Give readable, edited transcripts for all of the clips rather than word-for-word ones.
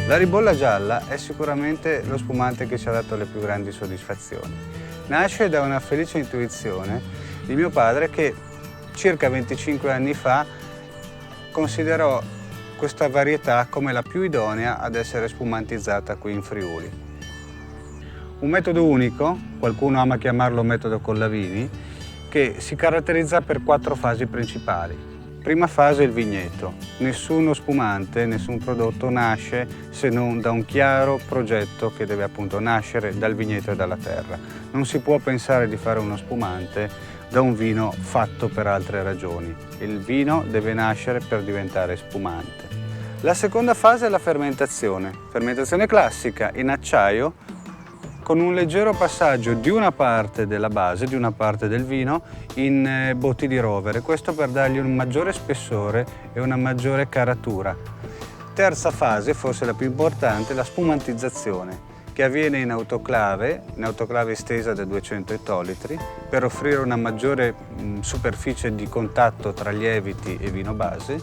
La ribolla gialla è sicuramente lo spumante che ci ha dato le più grandi soddisfazioni. Nasce da una felice intuizione di mio padre che circa 25 anni fa considerò questa varietà come la più idonea ad essere spumantizzata qui in Friuli. Un metodo unico, qualcuno ama chiamarlo metodo Collavini, che si caratterizza per 4 fasi principali. Prima fase il vigneto. Nessuno spumante, nessun prodotto nasce se non da un chiaro progetto che deve appunto nascere dal vigneto e dalla terra. Non si può pensare di fare uno spumante da un vino fatto per altre ragioni. Il vino deve nascere per diventare spumante. La seconda fase è la fermentazione. Fermentazione classica in acciaio, con un leggero passaggio di una parte della base, di una parte del vino, in botti di rovere, questo per dargli un maggiore spessore e una maggiore caratura. Terza fase, forse la più importante, la spumantizzazione, che avviene in autoclave estesa da 200 ettolitri, per offrire una maggiore superficie di contatto tra lieviti e vino base,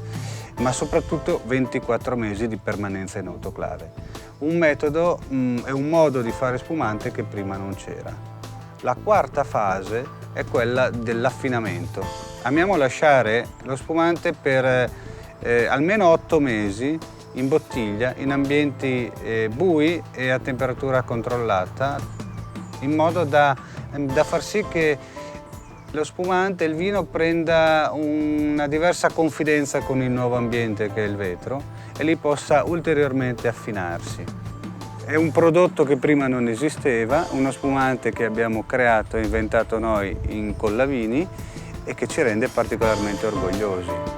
ma soprattutto 24 mesi di permanenza in autoclave. Un metodo e un modo di fare spumante che prima non c'era. La quarta fase è quella dell'affinamento. Amiamo lasciare lo spumante per almeno 8 mesi in bottiglia, in ambienti bui e a temperatura controllata, in modo da far sì che lo spumante, il vino, prenda una diversa confidenza con il nuovo ambiente che è il vetro e lì possa ulteriormente affinarsi. È un prodotto che prima non esisteva, uno spumante che abbiamo creato e inventato noi in Collavini e che ci rende particolarmente orgogliosi.